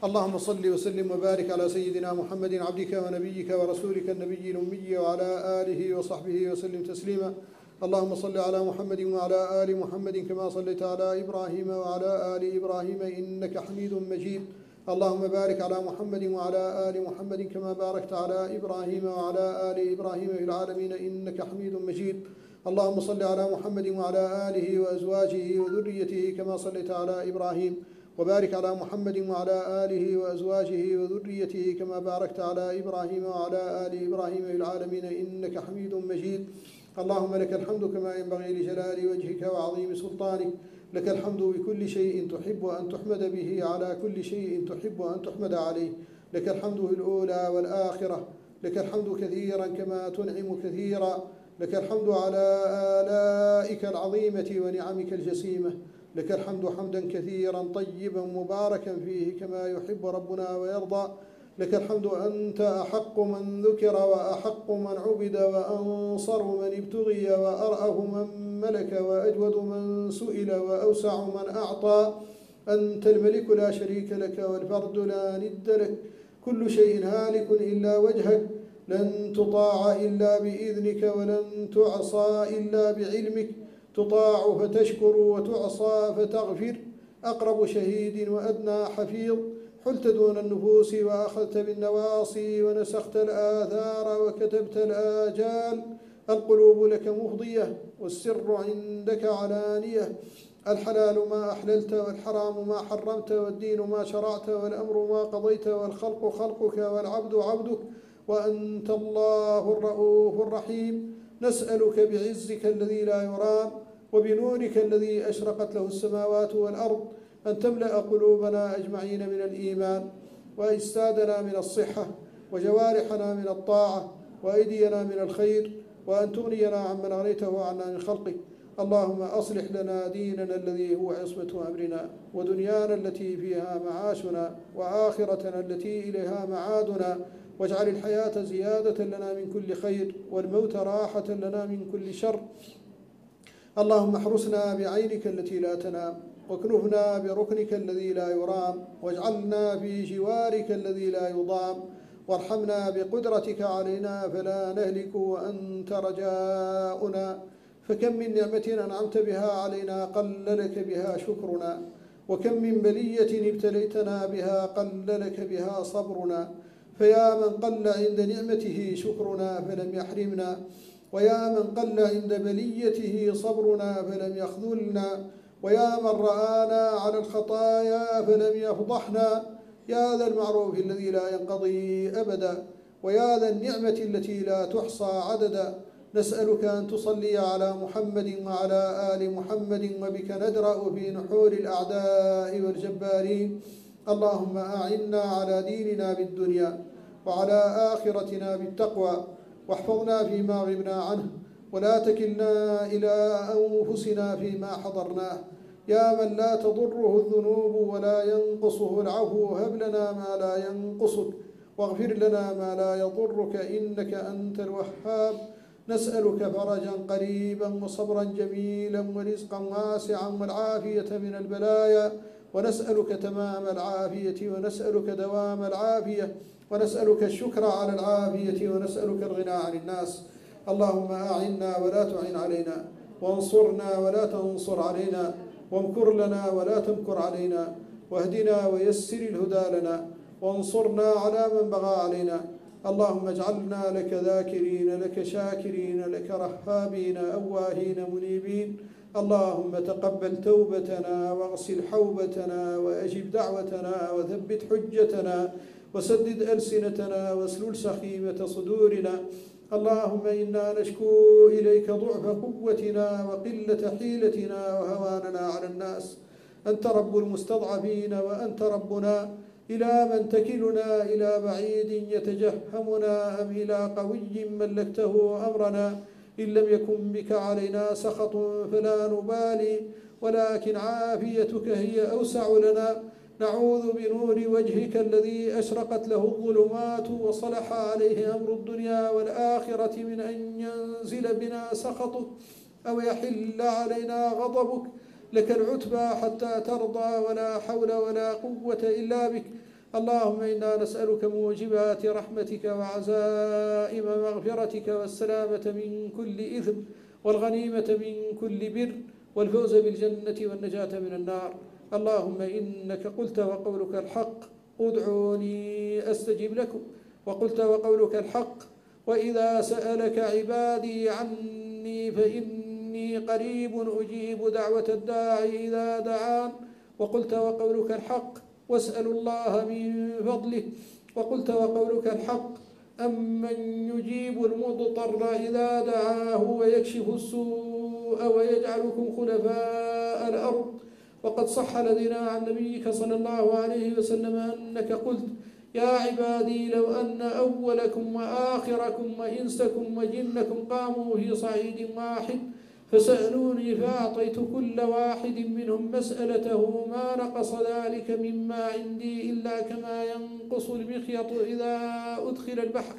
اللهم صل وسلم وبارك على سيدنا محمد عبدك ونبيك ورسولك النبي الأمي وعلى آله وصحبه وسلم تسليما. اللهم صل على محمد وعلى آل محمد كما صليت على إبراهيم وعلى آل إبراهيم إنك حميد مجيد. اللهم بارك على محمد وعلى آل محمد كما باركت على إبراهيم وعلى آل إبراهيم في العالمين إنك حميد مجيد. اللهم صل على محمد وعلى آله وأزواجه وذريته كما صليت على إبراهيم، وبارك على محمد وعلى آله وأزواجه وذريته كما باركت على إبراهيم وعلى آل إبراهيم في العالمين إنك حميد مجيد. اللهم لك الحمد كما ينبغي لجلال وجهك وعظيم سلطانك. لك الحمد بكل شيء تحب أن تحمد به على كل شيء تحب أن تحمد عليه. لك الحمد في الأولى والآخرة. لك الحمد كثيرا كما تنعم كثيرا. لك الحمد على آلائك العظيمة ونعمك الجسيمة. لك الحمد حمدا كثيرا طيبا مباركا فيه كما يحب ربنا ويرضى. لك الحمد أنت أحق من ذكر وأحق من عبد وأنصر من ابتغي وأرأه من ملك وأجود من سئل وأوسع من أعطى. أنت الملك لا شريك لك والفرد لا ند لك. كل شيء هالك إلا وجهك، لن تطاع إلا بإذنك ولن تعصى إلا بعلمك. تطاع فتشكر وتعصى فتغفر. أقرب شهيد وأدنى حفيظ. حلت دون النفوس وأخذت بالنواصي ونسخت الآثار وكتبت الآجال. القلوب لك مفضية والسر عندك علانية. الحلال ما أحللت والحرام ما حرمت والدين ما شرعت والأمر ما قضيت والخلق خلقك والعبد عبدك وأنت الله الرؤوف الرحيم. نسألك بعزك الذي لا يرام وبنورك الذي أشرقت له السماوات والأرض أن تملأ قلوبنا أجمعين من الإيمان، وأجسادنا من الصحة، وجوارحنا من الطاعة، وأيدينا من الخير، وأن تغنينا عمن أغنيته عنا من خلقك. اللهم أصلح لنا ديننا الذي هو عصمة أمرنا، ودنيانا التي فيها معاشنا، وآخرتنا التي إليها معادنا. واجعل الحياة زيادة لنا من كل خير والموت راحة لنا من كل شر. اللهم احرسنا بعينك التي لا تنام، واكنفنا بركنك الذي لا يرام، واجعلنا في جوارك الذي لا يضام، وارحمنا بقدرتك علينا فلا نهلك وأنت رجاؤنا. فكم من نعمة أنعمت بها علينا قل لك بها شكرنا، وكم من بلية ابتليتنا بها قل لك بها صبرنا. فيا من قل عند نعمته شكرنا فلم يحرمنا، ويا من قل عند بليته صبرنا فلم يخذلنا، ويا من رآنا على الخطايا فلم يفضحنا. يا ذا المعروف الذي لا ينقضي أبدا، ويا ذا النعمة التي لا تحصى عددا. نسألك أن تصلي على محمد وعلى آل محمد وبك ندرأ في نحور الأعداء والجبارين. اللهم أعنا على ديننا بالدنيا وعلى آخرتنا بالتقوى، واحفظنا فيما غبنا عنه، ولا تكلنا إلى أنفسنا فيما حضرناه. يا من لا تضره الذنوب ولا ينقصه العفو، هب لنا ما لا ينقصك واغفر لنا ما لا يضرك إنك أنت الوهاب. نسألك فرجا قريبا وصبرا جميلا ورزقا واسعا والعافية من البلايا، ونسألك تمام العافية، ونسألك دوام العافية، ونسألك الشكر على العافية، ونسألك الغنى عن الناس. اللهم أعنا ولا تعن علينا، وانصرنا ولا تنصر علينا، وامكر لنا ولا تمكر علينا، واهدنا ويسر الهدى لنا، وانصرنا على من بغى علينا. اللهم اجعلنا لك ذاكرين لك شاكرين لك رهابين أواهين منيبين. اللهم تقبل توبتنا واغسل حوبتنا وأجب دعوتنا وثبت حجتنا وسدد ألسنتنا واسلل سخيمة صدورنا. اللهم إنا نشكو إليك ضعف قوتنا وقلة حيلتنا وهواننا على الناس. أنت رب المستضعفين وأنت ربنا. إلى من تكلنا؟ إلى بعيد يتجهمنا أم إلى قوي ملكته أمرنا؟ إن لم يكن بك علينا سخط فلا نبالي، ولكن عافيتك هي أوسع لنا. نعوذ بنور وجهك الذي أشرقت له الظلمات وصلح عليه أمر الدنيا والآخرة من أن ينزل بنا سخطك أو يحل علينا غضبك. لك العتبى حتى ترضى، ولا حول ولا قوة إلا بك. اللهم إنا نسألك موجبات رحمتك وعزائم مغفرتك والسلامة من كل إثم والغنيمة من كل بر والفوز بالجنة والنجاة من النار. اللهم إنك قلت وقولك الحق ادعوني أستجب لكم، وقلت وقولك الحق وإذا سألك عبادي عني فإني قريب أجيب دعوة الداعي إذا دعان، وقلت وقولك الحق واسألوا الله من فضله، وقلت وقولك الحق أمن يجيب المضطر إذا دعاه ويكشف السوء ويجعلكم خلفاء الأرض. وقد صح لدينا عن نبيك صلى الله عليه وسلم أنك قلت يا عبادي لو أن أولكم وآخركم وإنسكم وجنكم قاموا في صعيد واحد فسألوني فأعطيت كل واحد منهم مسألته ما نقص ذلك مما عندي إلا كما ينقص المخيط إذا أدخل البحر.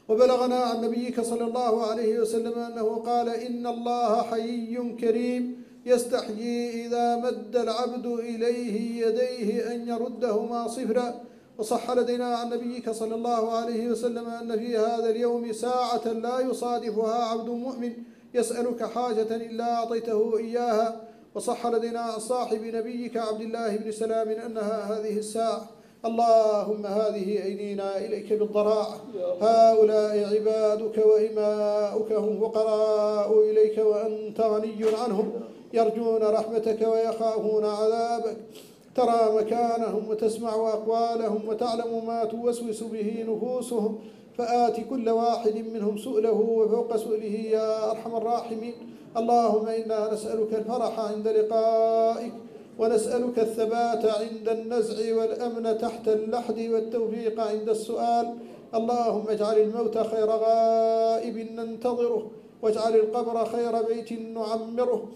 وبلغنا عن نبيك صلى الله عليه وسلم أنه قال إن الله حيي كريم يستحيي إذا مد العبد إليه يديه أن يردهما صفرا. وصح لدينا عن نبيك صلى الله عليه وسلم أن في هذا اليوم ساعة لا يصادفها عبد مؤمن يسألك حاجة إلا أعطيته إياها. وصح لدينا عن صاحب نبيك عبد الله بن سلام أنها هذه الساعة. اللهم هذه أيدينا إليك بالضراعة، هؤلاء عبادك وإماؤك هم فقراء إليك وأنت غني عنهم، يرجون رحمتك ويخافون عذابك، ترى مكانهم وتسمع أقوالهم وتعلم ما توسوس به نفوسهم، فآت كل واحد منهم سؤله وفوق سؤله يا أرحم الراحمين. اللهم إنا نسألك الفرح عند لقائك، ونسألك الثبات عند النزع والأمن تحت اللحد والتوفيق عند السؤال. اللهم اجعل الموت خير غائب ننتظره، واجعل القبر خير بيت نعمره.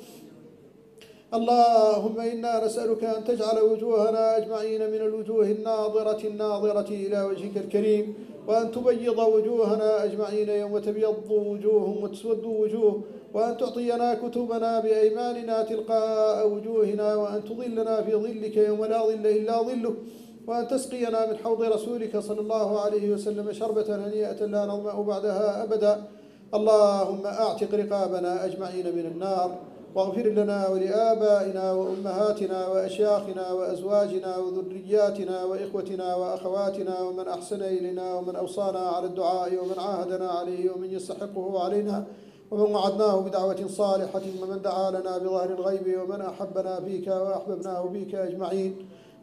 اللهم إنا نسألك أن تجعل وجوهنا أجمعين من الوجوه الناظرة إلى وجهك الكريم، وأن تبيض وجوهنا أجمعين يوم تبيض وجوه وتسود وجوه، وأن تعطينا كتبنا بأيماننا تلقاء وجوهنا، وأن تظلنا في ظلك يوم لا ظل إلا ظله، وأن تسقينا من حوض رسولك صلى الله عليه وسلم شربة هنيئة لا نظمأ بعدها أبدا. اللهم أعتق رقابنا أجمعين من النار، واغفر لنا ولآبائنا وأمهاتنا وأشياخنا وأزواجنا وذرياتنا وإخوتنا وأخواتنا ومن أحسن إلينا ومن أوصانا على الدعاء ومن عاهدنا عليه ومن يستحقه علينا ومن وعدناه بدعوة صالحة ومن دعا لنا بظهر الغيب ومن أحبنا فيك وأحببناه فيك أجمعين.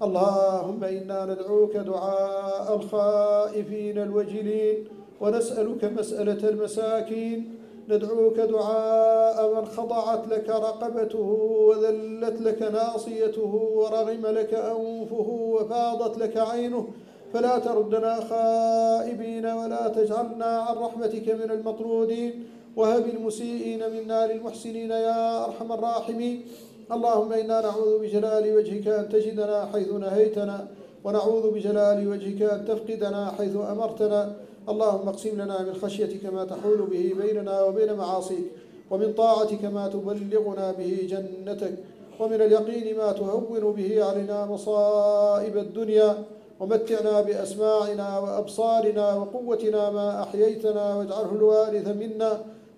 اللهم إنا ندعوك دعاء الخائفين الوجلين، ونسألك مسألة المساكين، ندعوك دعاء من خضعت لك رقبته وذلت لك ناصيته ورغم لك أنفه وفاضت لك عينه، فلا تردنا خائبين ولا تجعلنا عن رحمتك من المطرودين، وهب المسيئين منا للمحسنين يا أرحم الراحمين. اللهم إنا نعوذ بجلال وجهك أن تجدنا حيث نهيتنا، ونعوذ بجلال وجهك أن تفقدنا حيث أمرتنا. اللهم اقسم لنا من خشيتك ما تحول به بيننا وبين معاصيك، ومن طاعتك ما تبلغنا به جنتك، ومن اليقين ما تهون به علينا مصائب الدنيا، ومتعنا بأسماعنا وأبصارنا وقوتنا ما أحييتنا، واجعله الوارث منا،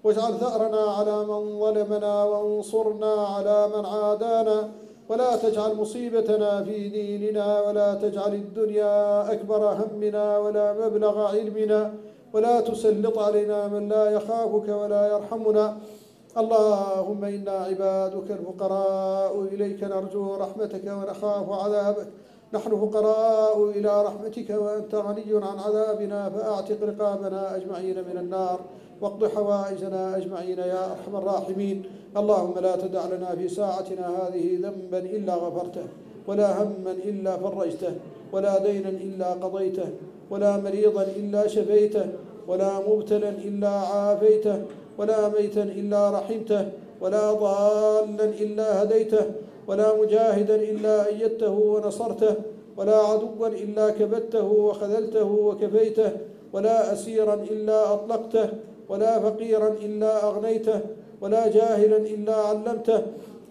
واجعل ثأرنا على من ظلمنا، وانصرنا على من عادانا، ولا تجعل مصيبتنا في ديننا، ولا تجعل الدنيا أكبر همنا ولا مبلغ علمنا، ولا تسلط علينا من لا يخافك ولا يرحمنا. اللهم إنا عبادك الفقراء إليك نرجو رحمتك ونخاف عذابك، نحن فقراء إلى رحمتك وأنت غني عن عذابنا، فأعتق رقابنا أجمعين من النار، واقض حوائجنا أجمعين يا أرحم الراحمين. اللهم لا تدع لنا في ساعتنا هذه ذنبا إلا غفرته، ولا هما إلا فرجته، ولا دينا إلا قضيته، ولا مريضا إلا شفيته، ولا مبتلا إلا عافيته، ولا ميتا إلا رحمته، ولا ضالا إلا هديته، ولا مجاهدا إلا أيدته ونصرته، ولا عدوا إلا كبته وخذلته وكفيته، ولا أسيرا إلا أطلقته، ولا فقيرا إلا أغنيته، ولا جاهلا إلا علمته،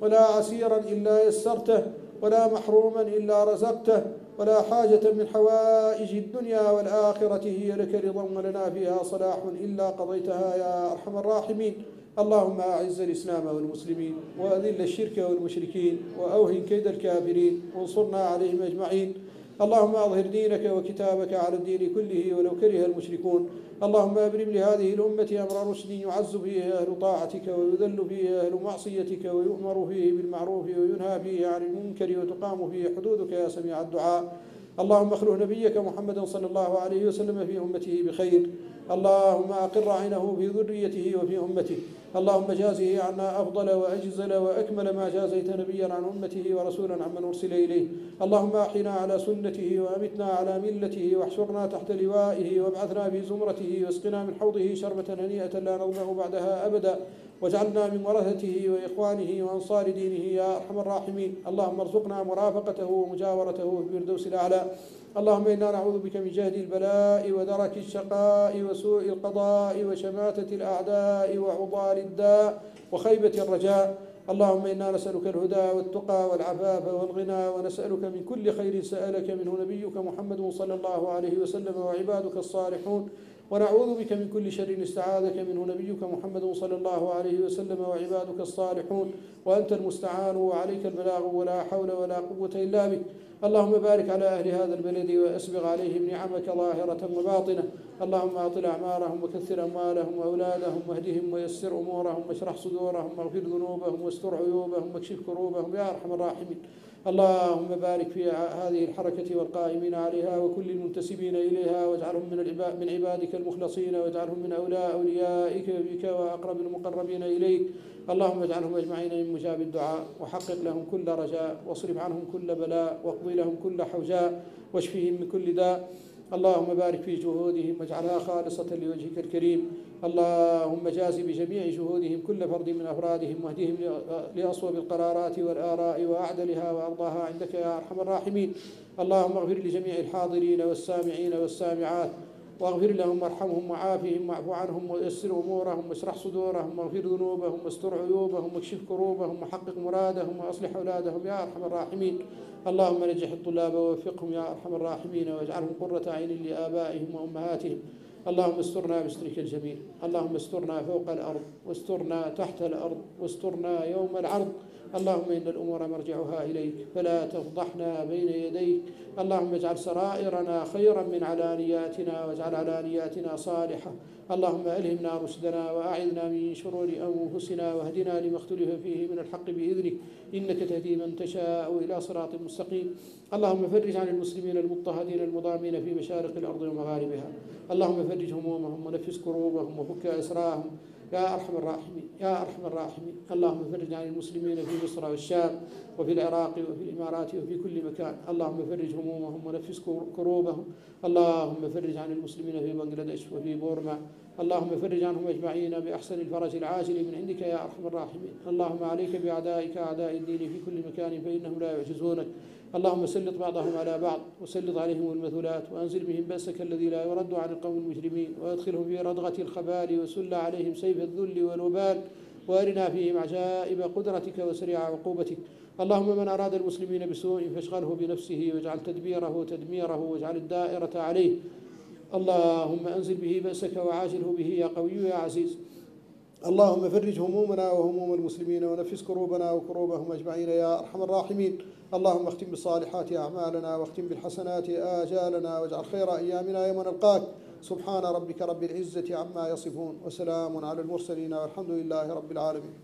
ولا عسيرا إلا يسرته، ولا محروما إلا رزقته، ولا حاجة من حوائج الدنيا والآخرة هي لك رضا ولنا فيها صلاح إلا قضيتها يا أرحم الراحمين. اللهم أعز الإسلام والمسلمين وأذل الشرك والمشركين وأوهن كيد الكافرين وانصرنا عليهم أجمعين. اللهم أظهر دينك وكتابك على الدين كله ولو كره المشركون. اللهم أبرم لهذه الأمة أمر رشد يعز فيه أهل طاعتك ويذل فيه أهل معصيتك ويؤمر فيه بالمعروف وينهى فيه عن المنكر وتقام فيه حدودك يا سميع الدعاء. اللهم اخلف نبيك محمدا صلى الله عليه وسلم في أمته بخير. اللهم أقر عينه في ذريته وفي أمته. اللهم جازه عنا أفضل وأجزل وأكمل ما جازيت نبيا عن أمته ورسولا عمن أرسل إليه. اللهم أحينا على سنته وأمتنا على ملته واحشرنا تحت لوائه وابعثنا في زمرته واسقنا من حوضه شربة هنيئة لا نظمأ بعدها أبدا واجعلنا من ورثته وإخوانه وأنصار دينه يا أرحم الراحمين. اللهم ارزقنا مرافقته ومجاورته في الفردوس الأعلى. اللهم إنا نعوذ بك من جهد البلاء ودرك الشقاء وسوء القضاء وشماتة الأعداء وعضال الداء وخيبة الرجاء. اللهم إنا نسألك الهدى والتقى والعفاف والغنى ونسألك من كل خير سألك منه نبيك محمد صلى الله عليه وسلم وعبادك الصالحون. ونعوذ بك من كل شر استعاذك منه نبيك محمد صلى الله عليه وسلم وعبادك الصالحون. وأنت المستعان وعليك البلاغ ولا حول ولا قوة إلا بك. اللهم بارك على أهل هذا البلد وأسبغ عليهم نعمك ظاهرة وباطنة. اللهم أطل أعمارهم وكثر أموالهم وأولادهم واهدهم ويسر أمورهم واشرح صدورهم واغفر ذنوبهم واستر عيوبهم واكشف كروبهم يا أرحم الراحمين. اللهم بارك في هذه الحركة والقائمين عليها وكل المنتسبين إليها واجعلهم من عبادك المخلصين واجعلهم من أوليائك بك وأقرب المقربين إليك. اللهم اجعلهم أجمعين من مجاب الدعاء وحقق لهم كل رجاء واصرف عنهم كل بلاء واقضي لهم كل حوجاء واشفهم من كل داء. اللهم بارك في جهودهم واجعلها خالصة لوجهك الكريم. اللهم جاز بجميع جهودهم كل فرد من أفرادهم واهدهم لأصوب القرارات والآراء وأعدلها وأرضاها عندك يا أرحم الراحمين. اللهم اغفر لجميع الحاضرين والسامعين والسامعات واغفر لهم وارحمهم وعافهم واعف عنهم ويسر أمورهم واشرح صدورهم واغفر ذنوبهم واستر عيوبهم واكشف كروبهم وحقق مرادهم وأصلح أولادهم يا أرحم الراحمين. اللهم نجح الطلاب ووفقهم يا أرحم الراحمين واجعلهم قرة عين لآبائهم وأمهاتهم. اللهم استرنا بسترك الجميل. اللهم استرنا فوق الأرض واسترنا تحت الأرض واسترنا يوم العرض. اللهم إن الأمور مرجعها إليك فلا تفضحنا بين يديك. اللهم اجعل سرائرنا خيرا من علانياتنا واجعل علانياتنا صالحة. اللهم ألهمنا رشدنا وأعذنا من شرور أنفسنا واهدنا لما اختلف فيه من الحق بإذنك إنك تهدي من تشاء إلى صراط مستقيم. اللهم فرج عن المسلمين المضطهدين المضامين في مشارق الأرض ومغاربها. اللهم فرج همومهم ونفس كروبهم وفك أسراهم يا أرحم الراحمين يا أرحم الراحمين. اللهم فرج عن المسلمين في مصر والشام وفي العراق وفي الإمارات وفي كل مكان. اللهم فرج همومهم ونفس كروبهم. اللهم فرج عن المسلمين في بنغلاديش وفي بورما. اللهم فرج عنهم أجمعين بأحسن الفرج العاجل من عندك يا أرحم الراحمين. اللهم عليك بأعدائك أعداء الدين في كل مكان فإنهم لا يعجزونك. اللهم سلط بعضهم على بعض وسلط عليهم المثلات وأنزل بهم بأسك الذي لا يرد عن القوم المجرمين وأدخلهم في ردغة الخبال وسل عليهم سيف الذل والوبال وأرنا فيهم عجائب قدرتك وسريع عقوبتك. اللهم من أراد المسلمين بسوء فاشغله بنفسه واجعل تدبيره تدميره واجعل الدائرة عليه. اللهم أنزل به بأسك وعاجله به يا قوي يا عزيز. اللهم فرج همومنا وهموم المسلمين ونفس كروبنا وكروبهم أجمعين يا أرحم الراحمين. اللهم اختم بالصالحات أعمالنا واختم بالحسنات آجالنا واجعل خير أيامنا يوم نلقاك. سبحان ربك رب العزة عما يصفون وسلام على المرسلين والحمد لله رب العالمين.